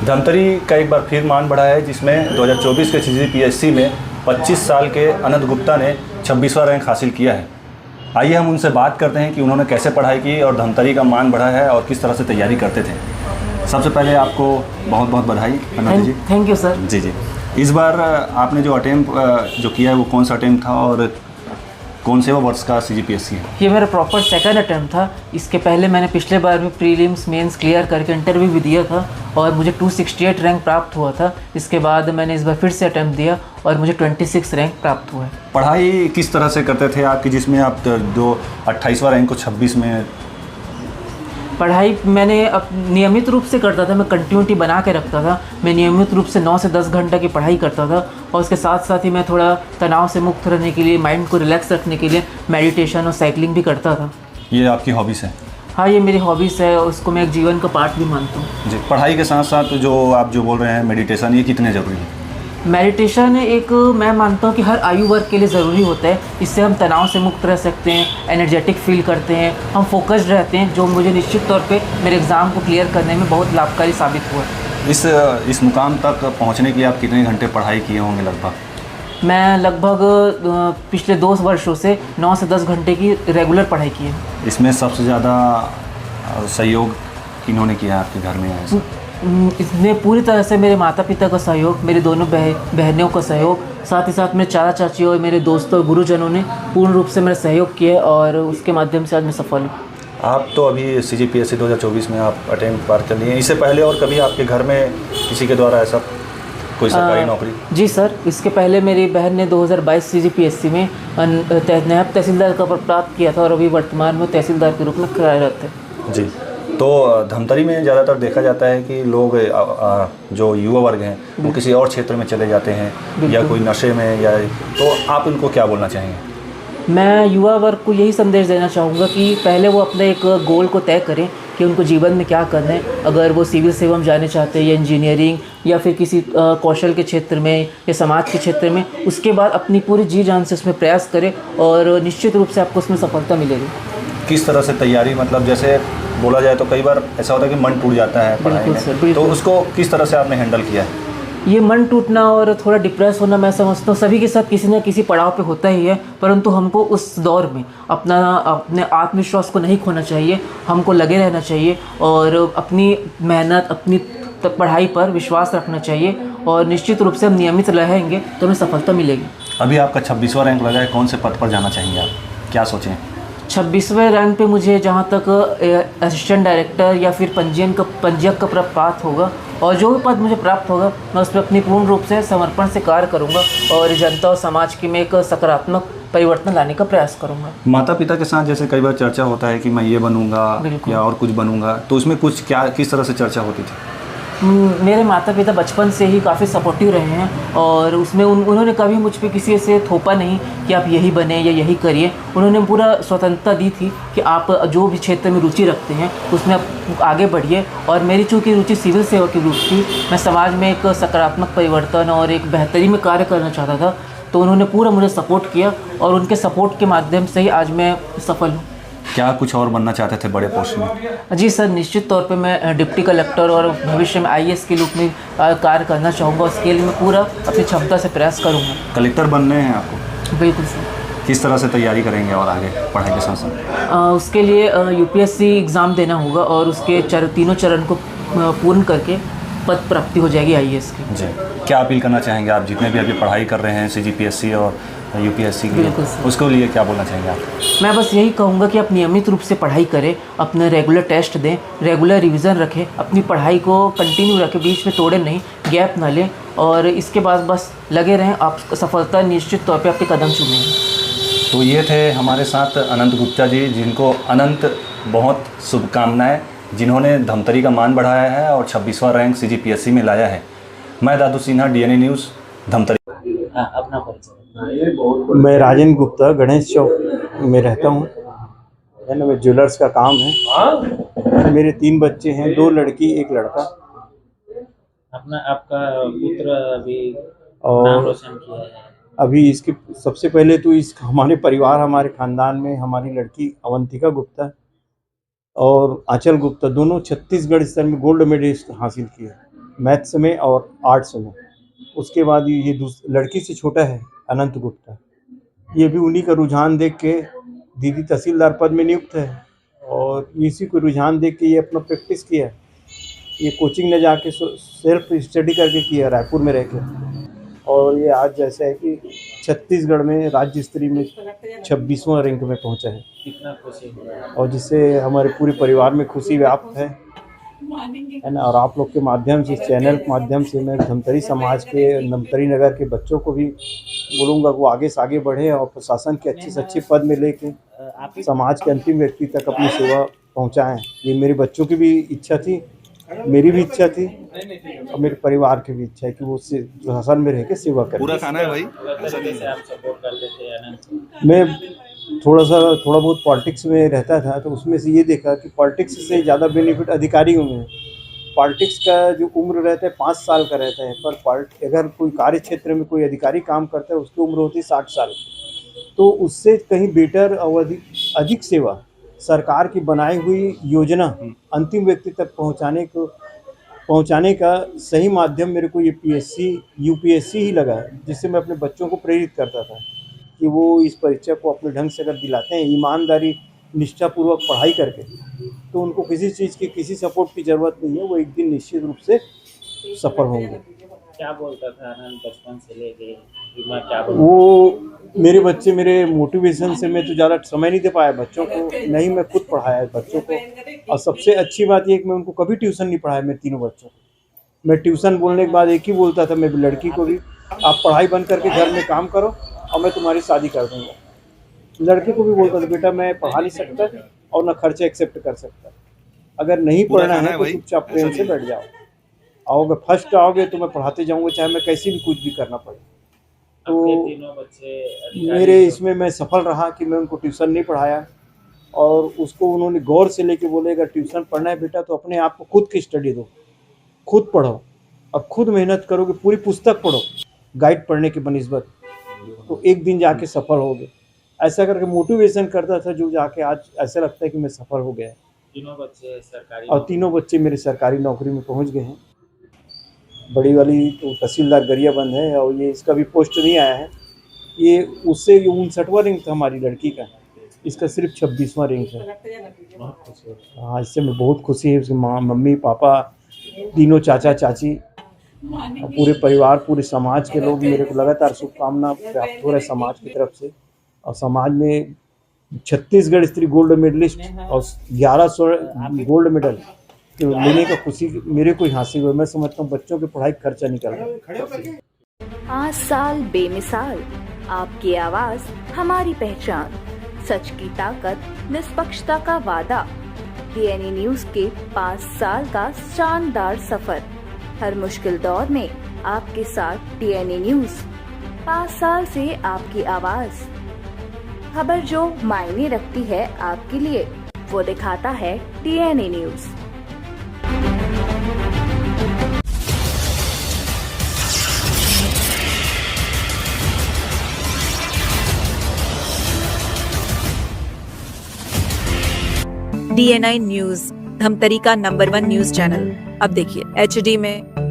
धमतरी का एक बार फिर मान बढ़ा है, जिसमें 2024 के CGPSC में 25 साल के अनंत गुप्ता ने 26वां रैंक हासिल किया है। आइए हम उनसे बात करते हैं कि उन्होंने कैसे पढ़ाई की और धमतरी का मान बढ़ा है और किस तरह से तैयारी करते थे। सबसे पहले आपको बहुत बहुत बधाई Anant ji. Thank you sir. जी जी। इस बार आपने जो अटेम्प्ट जो किया है वो कौन सा अटेम्प्ट था और कौन से वर्ष का CGPSC है? ये मेरा प्रॉपर सेकंड अटेम्प्ट था। इसके पहले मैंने पिछले बार भी प्रीलिम्स मेंस क्लियर करके इंटरव्यू भी दिया था और मुझे 268 रैंक प्राप्त हुआ था। इसके बाद मैंने इस बार फिर से अटेम्प्ट दिया और मुझे 26 रैंक प्राप्त हुआ है। पढ़ाई किस तरह से करते थे आपकी, जिसमें आप जो 28वां रैंक को 26 में? पढ़ाई मैंने अब नियमित रूप से करता था, मैं कंटिन्यूटी बना के रखता था। मैं नियमित रूप से 9 से 10 घंटे की पढ़ाई करता था और उसके साथ साथ ही मैं थोड़ा तनाव से मुक्त रहने के लिए, माइंड को रिलैक्स रखने के लिए मेडिटेशन और साइकिलिंग भी करता था। ये आपकी हॉबीज़ है? हाँ, ये मेरी हॉबीज़ है और उसको मैं एक जीवन का पार्ट भी मानता हूँ। जी। पढ़ाई के साथ साथ जो आप जो बोल रहे हैं मेडिटेशन, ये कितने ज़रूरी है? मेडिटेशन एक मैं मानता हूँ कि हर आयु वर्ग के लिए ज़रूरी होता है। इससे हम तनाव से मुक्त रह सकते हैं, एनर्जेटिक फील करते हैं, हम फोकस्ड रहते हैं, जो मुझे निश्चित तौर पे मेरे एग्ज़ाम को क्लियर करने में बहुत लाभकारी साबित हुआ। इस मुकाम तक पहुँचने के लिए आप कितने घंटे पढ़ाई किए होंगे लगभग? मैं लगभग पिछले 2 वर्षों से 9 से 10 घंटे की रेगुलर पढ़ाई की है। इसमें सबसे ज़्यादा सहयोग किन्होंने किया आपके घर में? ऐसा इसमें पूरी तरह से मेरे माता पिता का सहयोग, मेरी दोनों बहनों का सहयोग, साथ ही साथ मेरे चाचा चाची और मेरे दोस्तों और गुरुजनों ने पूर्ण रूप से मेरा सहयोग किया और उसके माध्यम से आज मैं सफल हूँ। आप तो अभी CGPSC 2024 में आप अटेम्प्ट पार कर लिए। इससे पहले और कभी आपके घर में किसी के द्वारा ऐसा कोई सरकारी नौकरी? जी सर, इसके पहले मेरी बहन ने 2022 CGPSC में नायब तहसीलदार का पद प्राप्त किया था और अभी वर्तमान में तहसीलदार के रूप में कार्यरत है। जी। तो धमतरी में ज़्यादातर देखा जाता है कि लोग जो युवा वर्ग हैं वो किसी और क्षेत्र में चले जाते हैं या कोई नशे में, या तो आप उनको क्या बोलना चाहेंगे? मैं युवा वर्ग को यही संदेश देना चाहूँगा कि पहले वो अपने एक गोल को तय करें कि उनको जीवन में क्या करना है। अगर वो सिविल सेवा में जाने चाहते हैं या इंजीनियरिंग या फिर किसी कौशल के क्षेत्र में या समाज के क्षेत्र में, उसके बाद अपनी पूरी जी जान से उसमें प्रयास करें और निश्चित रूप से आपको उसमें सफलता मिलेगी। किस तरह से तैयारी, मतलब जैसे बोला जाए तो कई बार ऐसा होता है कि मन टूट जाता है पढ़ाई में, तो उसको किस तरह से आपने हैंडल किया है? ये मन टूटना और थोड़ा डिप्रेस होना मैं समझता हूँ सभी के साथ किसी न किसी पड़ाव पे होता ही है, परंतु हमको उस दौर में अपने आत्मविश्वास को नहीं खोना चाहिए, हमको लगे रहना चाहिए और अपनी मेहनत, अपनी पढ़ाई पर विश्वास रखना चाहिए और निश्चित रूप से हम नियमित रहेंगे तो हमें सफलता मिलेगी। अभी आपका 26वां रैंक लगा है, कौन से पद पर जाना चाहेंगे आप, क्या सोचें? 26वें रैंक पे मुझे जहाँ तक असिस्टेंट डायरेक्टर या फिर पंजीयक का प्राप्त होगा और जो भी पद मुझे प्राप्त होगा मैं उस पर अपनी पूर्ण रूप से समर्पण से कार्य करूँगा और जनता और समाज की में एक सकारात्मक परिवर्तन लाने का प्रयास करूँगा। माता पिता के साथ जैसे कई बार चर्चा होता है कि मैं ये बनूँगा या और कुछ बनूँगा, तो उसमें कुछ किस तरह से चर्चा होती थी? मेरे माता पिता बचपन से ही काफ़ी सपोर्टिव रहे हैं और उसमें उन्होंने कभी मुझ पे किसी से थोपा नहीं कि आप यही बने या यही करिए। उन्होंने पूरा स्वतंत्रता दी थी कि आप जो भी क्षेत्र में रुचि रखते हैं उसमें आप आगे बढ़िए और मेरी चूँकि रुचि सिविल सेवा की रूप थी, मैं समाज में एक सकारात्मक परिवर्तन और एक बेहतरी में कार्य करना चाहता था, तो उन्होंने पूरा मुझे सपोर्ट किया और उनके सपोर्ट के माध्यम से ही आज मैं सफल हूँ। क्या कुछ और बनना चाहते थे बड़े पोस्ट में? जी सर, निश्चित तौर पे मैं डिप्टी कलेक्टर और भविष्य में IAS के रूप में कार्य करना चाहूँगा। उसके लिए मैं पूरा अपनी क्षमता से प्रयास करूँगा। कलेक्टर बनने हैं आपको? बिल्कुल सर। किस तरह से तैयारी करेंगे और आगे पढ़ाई के साथ साथ? उसके लिए UPSC एग्ज़ाम देना होगा और उसके तीनों चरण को पूर्ण करके पद प्राप्ति हो जाएगी IAS की। जी। क्या अपील करना चाहेंगे आप जितने भी अभी पढ़ाई कर रहे हैं CGPSC और UPSC के लिए, उसके लिए क्या बोलना चाहेंगे आप? मैं बस यही कहूँगा कि आप नियमित रूप से पढ़ाई करें, अपने रेगुलर टेस्ट दें, रेगुलर रिवीजन रखें, अपनी पढ़ाई को कंटिन्यू रखें, बीच में तोड़े नहीं, गैप ना लें और इसके बाद बस लगे रहें, आप सफलता निश्चित तौर पे आपके कदम चूमेंगे। तो ये थे हमारे साथ अनंत गुप्ता जी, जिनको अनंत बहुत शुभकामनाएँ, जिन्होंने धमतरी का मान बढ़ाया है और 26वां रैंक CGPSC में लाया है। मैं दादू सिन्हा, DNA न्यूज़, धमतरी। अपना परिचय। मैं राजेंद्र गुप्ता, गणेश चौक में रहता हूँ, है ना। मैं ज्वेलर्स का काम है। मेरे 3 बच्चे हैं, 2 लड़की 1 लड़का। आपका पुत्र अभी और नाम रोशन किया है। अभी इसके सबसे पहले तो हमारे परिवार, हमारे खानदान में हमारी लड़की अवंतिका गुप्ता और आंचल गुप्ता दोनों छत्तीसगढ़ स्तर में गोल्ड मेडलिस्ट हासिल किए। मैथ्स में और आर्ट्स में। उसके बाद ये लड़की से छोटा है अनंत गुप्ता, ये भी उन्हीं का रुझान देख के दीदी तहसीलदार पद में नियुक्त है और इसी को रुझान देख के ये अपना प्रैक्टिस किया है। ये कोचिंग न जाके सेल्फ स्टडी करके किया रायपुर में रह के, और ये आज जैसा है कि छत्तीसगढ़ में राज्य स्तरीय में 26वां रैंक में पहुंचा है। कितना खुशी और जिससे हमारे पूरे परिवार में खुशी व्याप्त है ना। और आप लोग के माध्यम से, इस चैनल के माध्यम से मैं धमतरी समाज के, धमतरी नगर के बच्चों को भी बोलूँगा वो आगे से आगे बढ़े और प्रशासन के अच्छे से अच्छे पद में लेके समाज के अंतिम व्यक्ति तक अपनी सेवा पहुँचाएँ। ये मेरे बच्चों की भी इच्छा थी, मेरी भी इच्छा थी और मेरे परिवार की भी इच्छा है कि वो प्रशासन में रह के सेवा करें। पूरा खाना है भाई। मैं थोड़ा बहुत पॉलिटिक्स में रहता था, तो उसमें से ये देखा कि पॉलिटिक्स से ज़्यादा बेनिफिट अधिकारियों में है। पॉलिटिक्स का जो उम्र रहता है 5 साल का रहता है, पर अगर कोई कार्य क्षेत्र में कोई अधिकारी काम करता है उसकी उम्र होती है 60 साल। तो उससे कहीं बेटर और अधिक सेवा सरकार की बनाई हुई योजना अंतिम व्यक्ति तक पहुंचाने का सही माध्यम मेरे को ये पीएससी यूपीएससी ही लगा है, जिससे मैं अपने बच्चों को प्रेरित करता था कि वो इस परीक्षा को अपने ढंग से अगर दिलाते हैं ईमानदारी निष्ठापूर्वक पढ़ाई करके, तो उनको किसी चीज़ की, किसी सपोर्ट की ज़रूरत नहीं है, वो एक दिन निश्चित रूप से सफल होंगे। क्या बोलता था आनंद बचपन से लेके क्या वो मेरे बच्चे मेरे मोटिवेशन से, मैं तो ज़्यादा समय नहीं दे पाया बच्चों को, नहीं मैं खुद पढ़ाया बच्चों को। और सबसे अच्छी बात ये कि मैं उनको कभी ट्यूशन नहीं पढ़ाया। मैं तीनों बच्चों को मैं ट्यूशन बोलने के बाद एक ही बोलता था, मैं लड़की को भी, आप पढ़ाई बंद करके घर में काम करो और मैं तुम्हारी शादी कर दूँगा। लड़के को भी बोलता था, बेटा मैं पढ़ा नहीं सकता और ना खर्चे एक्सेप्ट कर सकता, अगर नहीं पढ़ना है तो चुपचाप प्रेम से बैठ जाओ, आओगे फर्स्ट आओगे तो मैं पढ़ाते जाऊँगा, चाहे मैं कैसे भी कुछ भी करना पड़े। तो तीनों बच्चे मेरे इसमें मैं सफल रहा कि मैं उनको ट्यूशन नहीं पढ़ाया, और उसको उन्होंने गौर से लेके बोले अगर ट्यूशन पढ़ना है बेटा तो अपने आप को खुद की स्टडी दो, खुद पढ़ो और खुद मेहनत करोगे, पूरी पुस्तक पढ़ो गाइड पढ़ने की बनिस्बत, तो एक दिन जाके सफल होगे। ऐसा करके मोटिवेशन करता था, जो जाके आज ऐसा लगता है कि मैं सफल हो गया। तीनों बच्चे सरकारी, और तीनों बच्चे मेरे सरकारी नौकरी में पहुंच गए हैं। बड़ी वाली तो तहसीलदार गरियाबंद है और ये इसका भी पोस्ट नहीं आया है, ये उससे 59वां रैंक था हमारी लड़की का, इसका सिर्फ 26वां रैंक है। हाँ, इससे मैं बहुत खुशी है। उसकी माँ, मम्मी, पापा, तीनों चाचा चाची, पूरे परिवार, पूरे समाज के लोग, मेरे को लगातार शुभकामना प्राप्त हो रहा है समाज की तरफ से। और समाज में छत्तीसगढ़ स्त्री गोल्ड मेडलिस्ट और 1100 गोल्ड मेडल लेने का खुशी मेरे को ही हासिल हुआ। मैं समझता हूँ बच्चों के पढ़ाई का खर्चा निकल रहा है। 5 साल बेमिसाल, आपकी आवाज हमारी पहचान, सच की ताकत, निष्पक्षता का वादा। डीएनए न्यूज के 5 साल का शानदार सफर, हर मुश्किल दौर में आपके साथ डीएनए न्यूज। 5 साल से आपकी आवाज, खबर जो मायने रखती है आपके लिए, वो दिखाता है DNA news. DNI news, Dhamtari का नंबर 1 न्यूज चैनल। अब देखिए HD में,